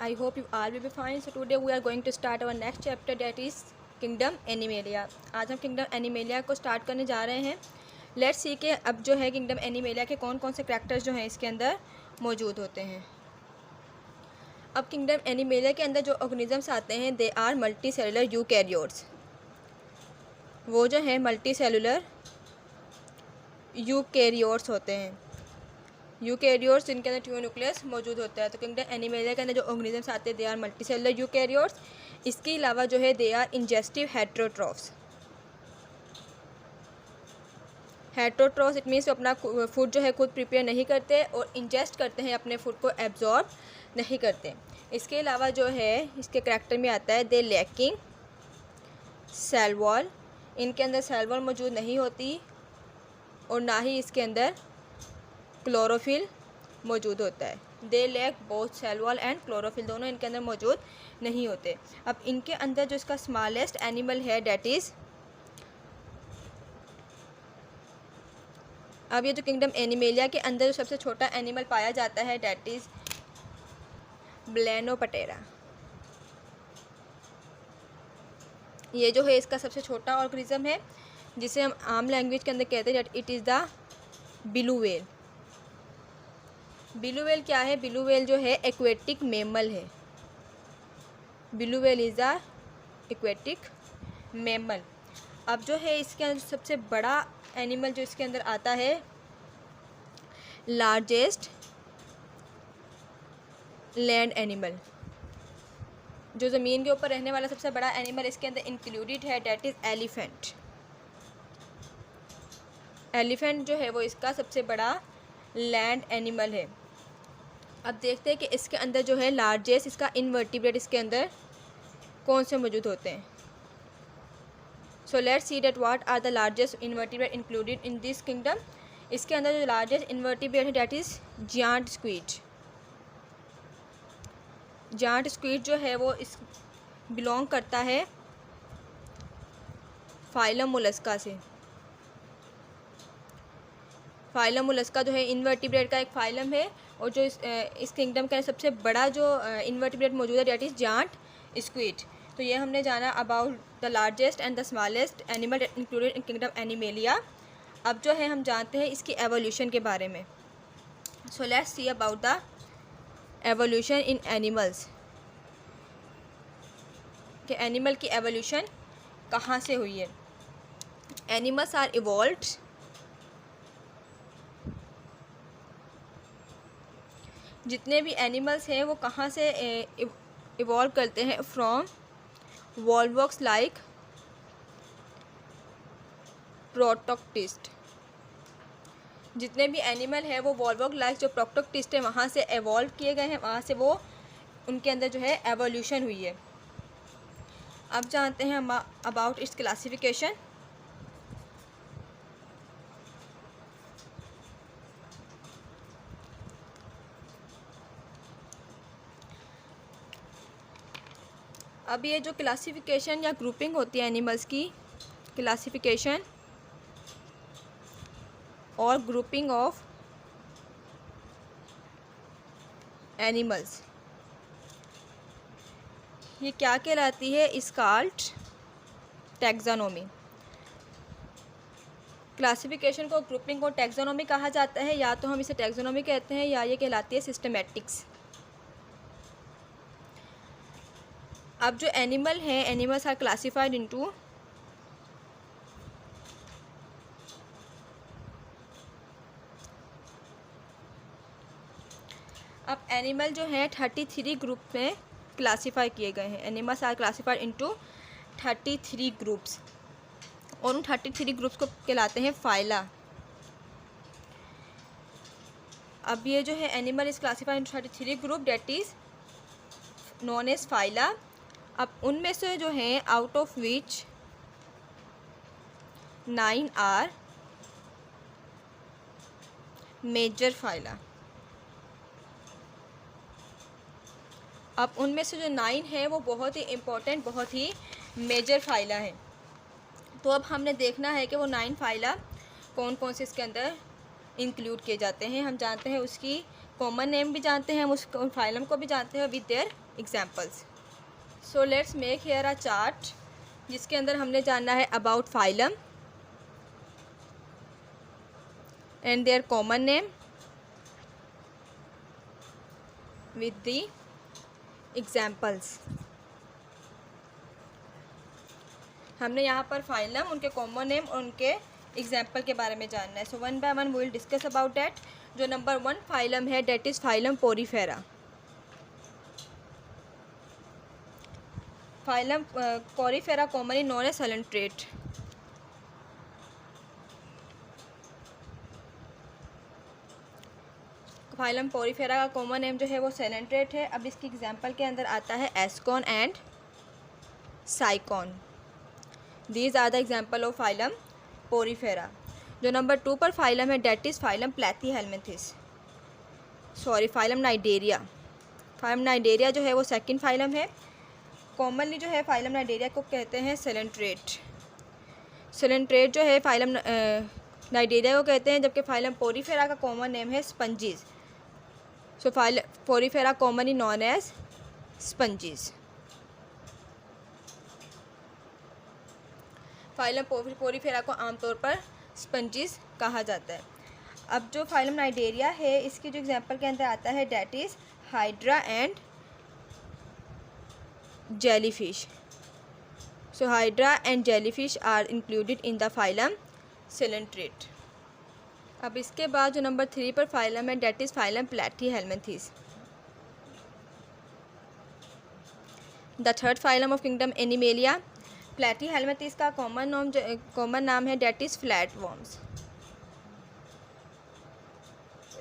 I hope you all will be fine. So today we are going to start our next chapter, that is Kingdom Animalia. आज हम Kingdom Animalia को start करने जा रहे हैं. Let's see के अब जो है Kingdom Animalia के कौन कौन से करैक्टर्स जो हैं इसके अंदर मौजूद होते हैं. अब Kingdom Animalia के अंदर जो ऑर्गेनिजम्स आते हैं they are multi cellular eukaryotes. वो जो है मल्टी सेलुलर यूकैरियोट्स होते हैं. यूकैरियोट्स जिनके अंदर ट्रू न्यूक्लियस मौजूद होता है. तो किंगडम एनिमेलिया के अंदर जो ऑर्गेनिजम्स आते हैं they are multi cellular eukaryotes. इसके अलावा जो है they are ingestive heterotrophs. Heterotrophs it means अपना फूड जो है खुद प्रिपेयर नहीं करते और इंजेस्ट करते हैं, अपने फूड को एब्जॉर्ब नहीं करते. इसके अलावा जो है इसके करैक्टर में आता है दे लैकिंग सेल वॉल. इनके अंदर सेल वॉल मौजूद नहीं होती और ना ही इसके अंदर क्लोरोफिल मौजूद होता है. They lack both cell wall and chlorophyll, दोनों इनके अंदर मौजूद नहीं होते. अब इनके अंदर जो इसका स्मॉलेस्ट एनिमल है डैट इज़, अब ये जो किंगडम एनिमेलिया के अंदर जो सबसे छोटा एनिमल पाया जाता है डैट इज़ ब्लेनोपटेरा. ये जो है इसका सबसे छोटा ऑर्गेनिज्म है जिसे हम आम लैंग्वेज के अंदर कहते हैं that it is the blue whale. Blue whale क्या है? बिलू व्हेल जो है एक्वेटिक मैमल है. Blue whale is the aquatic mammal. अब जो है इसके अंदर सबसे बड़ा एनिमल जो इसके अंदर आता है, लार्जेस्ट लैंड एनिमल, जो ज़मीन के ऊपर रहने वाला सबसे बड़ा एनिमल इसके अंदर इंक्लूडेड है डैट इज़ एलिफेंट. एलिफेंट जो है वो इसका सबसे बड़ा लैंड एनिमल है. अब देखते हैं कि इसके अंदर जो है लार्जेस्ट इसका इनवर्टिब्रेट इसके अंदर कौन से मौजूद होते हैं. So let's see that what are the largest invertebrate included in this kingdom. इसके अंदर जो लार्जेस्ट इनवर्टिब्रेट है that is giant squid. Giant squid जो है वो इस बिलोंग करता है फाइलम मोलस्का से. फाइलम मोलस्का जो है इनवर्टिब्रेट का एक फाइलम है और जो इस किंगडम का सबसे बड़ा जो इनवर्टिब्रेट मौजूद है डैट इज़ जायंट स्क्वीड. तो ये हमने जाना about the largest and the smallest animal included in kingdom animalia. अब जो है हम जानते हैं इसकी एवोल्यूशन के बारे में. सो let's see about the evolution in animals, कि एनिमल की एवोल्यूशन कहाँ से हुई है. एनिमल्स आर इवॉल्व्ड जितने भी एनिमल्स हैं वो कहाँ से इवॉल्व करते हैं, फ्रॉम वॉल्वॉक्स लाइक प्रोटोक्टिस्ट. जितने भी एनिमल हैं वो वॉल्वॉक लाइक जो प्रोटोक्टिस्ट है वहाँ से एवॉल्व किए गए हैं, वहाँ से वो उनके अंदर जो है एवोल्यूशन हुई है. अब जानते हैं अबाउट इट्स क्लासिफिकेशन. अब ये जो क्लासिफिकेशन या ग्रुपिंग होती है एनिमल्स की, क्लासिफिकेशन और ग्रुपिंग ऑफ एनिमल्स, ये क्या कहलाती है? इस कॉल्ड टैक्सोनॉमी. क्लासिफिकेशन को, ग्रुपिंग को टैक्सोनॉमी कहा जाता है. या तो हम इसे टैक्सोनॉमी कहते हैं या ये कहलाती है सिस्टमैटिक्स. अब जो एनिमल हैं, एनिमल्स आर क्लासिफाइड इनटू अब एनिमल जो हैं 33 ग्रुप में क्लासीफाई किए गए हैं. Animals are classified into 33 groups और उन 33 ग्रुप्स को कहलाते हैं फाइला. अब ये जो है animal is classified into 33 group that is known as phyla. अब उनमें से जो हैं out of which 9 are major phyla. अब उनमें से जो 9 है वो बहुत ही इम्पोर्टेंट, बहुत ही मेजर फाइला है. तो अब हमने देखना है कि वो 9 फाइला कौन कौन से इसके अंदर इंक्लूड किए जाते हैं. हम जानते हैं उसकी कॉमन नेम भी जानते हैं, हम उस फाइलम को भी जानते हैं with their examples. So let's make here a chart जिसके अंदर हमने जानना है about phylum and there common name with the examples. हमने यहाँ पर फाइलम, उनके कॉमन नेम और उनके एग्जाम्पल के बारे में जानना है। So one by one we will discuss about that. जो नंबर 1 फाइलम है that is phylum porifera. Phylum porifera commonly known as coelenterate. Phylum porifera का कॉमन नेम जो है वो सैलेंट्रेट है। अब इसकी एग्जाम्पल के अंदर आता है ascon and sycon. These are the example of phylum porifera. जो नंबर 2 पर फाइलम है that is phylum platyhelminthes, phylum cnidaria. Phylum cnidaria जो है वो सेकंड फाइलम है। कॉमनली जो है फाइलम नाइडेरिया को कहते हैं सेलेंट्रेट। सेलेंट्रेट जो है फाइलम नाइडेरिया को कहते हैं, जबकि फाइलम पोरीफेरा का कॉमन नेम है sponges. So phylum porifera commonly known as sponges. Phylum porifera को आमतौर पर स्पंजीज कहा जाता है। अब जो फाइलम नाइडेरिया है इसकी जो एग्जांपल के अंदर आता है that is hydra and jellyfish. So hydra and jellyfish are included in the phylum coelenterate. अब इसके बाद जो नंबर 3 पर फाइलम है that is phylum platyhelminthes. The third phylum of kingdom animalia. Platyhelminthes का कॉमन नाम है that is flat worms.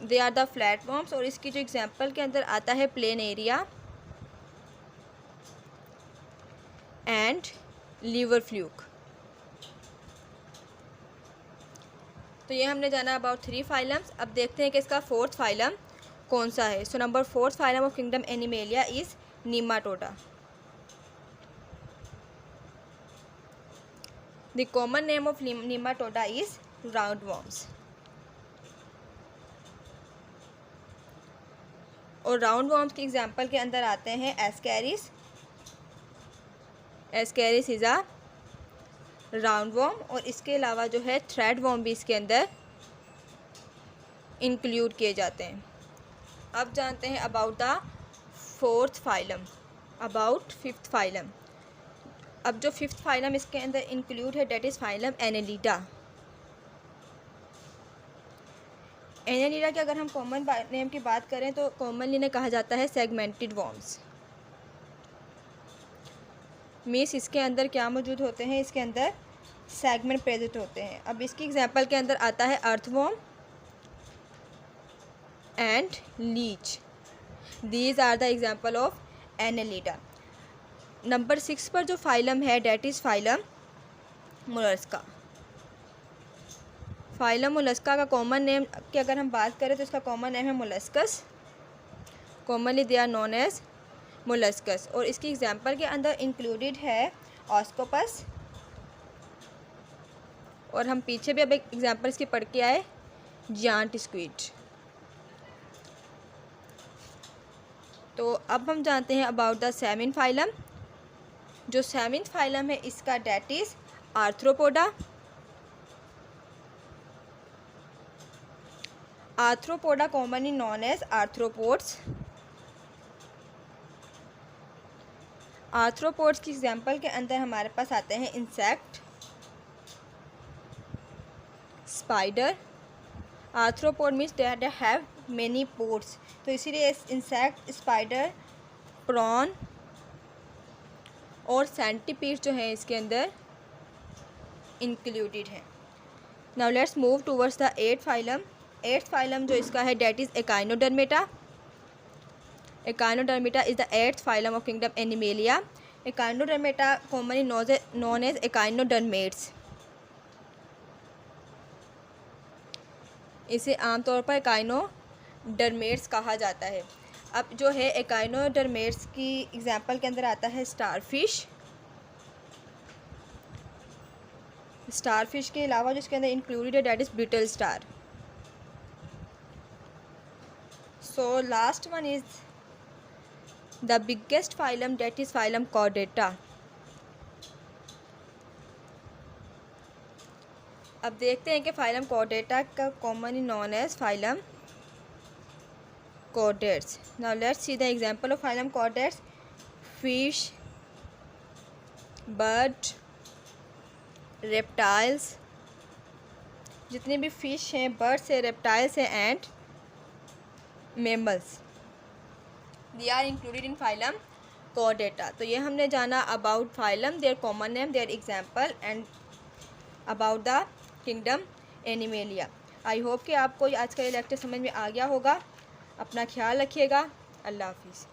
They are the flat worms. और इसकी जो एग्जांपल के अंदर आता है planaria and liver fluke. तो ये हमने जाना अबाउट 3 फाइलम्स। अब देखते हैं कि इसका 4th फाइलम कौन सा है। So number 4th phylum of kingdom animalia is नीमाटोडा। The common name of nematoda is roundworms। और राउंडवर्म्स के एग्जांपल के अंदर आते हैं Ascaris. Ascaris is a roundworm. और इसके अलावा जो है थ्रेडवर्म भी इसके अंदर इंक्लूड किए जाते हैं। अब जानते हैं about the 4th phylum, about 5th phylum. अब जो 5th फाइलम इसके अंदर इंक्लूड है that is phylum Annelida. Annelida की अगर हम कॉमन नेम की बात करें तो कॉमनली इन्हें कहा जाता है सेगमेंटेड वॉर्म्स। मीन्स इसके अंदर क्या मौजूद होते हैं, इसके अंदर सेगमेंट प्रेजेंट होते हैं। अब इसकी एग्जांपल के अंदर आता है earthworm and leech. These are the example of annelida. Number 6 पर जो फाइलम है that is phylum mollusca. Phylum mollusca का कॉमन नेम की अगर हम बात करें तो इसका कॉमन नेम है molluscs. Commonly they are known as molluscs. और इसकी एग्जांपल के अंदर इंक्लूडेड है ऑस्कोपस। और हम पीछे भी अब एक एग्जांपल इसकी पढ़ के आए, जायंट स्क्विड। तो अब हम जानते हैं अबाउट द 7th फाइलम। जो 7th फाइलम है इसका that is arthropoda. Arthropoda commonly known as arthropods. Arthropods की एग्जांपल के अंदर हमारे पास आते हैं insect, spider. Arthropod means they have many pods. तो इसीलिए इंसेक्ट, स्पाइडर, प्रॉन और सेंटीपीड जो है इसके अंदर इंक्लूडेड है। Now let's move towards the 8th phylum. 8th phylum जो इसका है that is echinodermata. Echinodermata is the 8th phylum of kingdom animalia. Echinodermata commonly known as एकाइनोडर्मेट्स। इसे आमतौर पर एकाइनोडर्मेट्स कहा जाता है। अब जो है एकाइनोडर्मेट्स की एग्जांपल के अंदर आता है स्टारफिश। स्टारफिश के अलावा जो इसके अंदर इंक्लूडेड है that is brittle star. So last one is the biggest phylum, that is phylum Chordata. अब देखते हैं कि फाइलम कॉर्डेटा का commonly known as phylum chordates. Now let's see the example of phylum chordates. Fish, bird, reptiles, जितने भी fish हैं, birds हैं, reptiles हैं and mammals, they are included in phylum chordata. तो ये हमने जाना about phylum, their common name, their example and about the kingdom animalia. I hope कि आपको आज का ये लेक्चर समझ में आ गया होगा. अपना ख्याल रखिएगा. अल्लाह हाफिज़.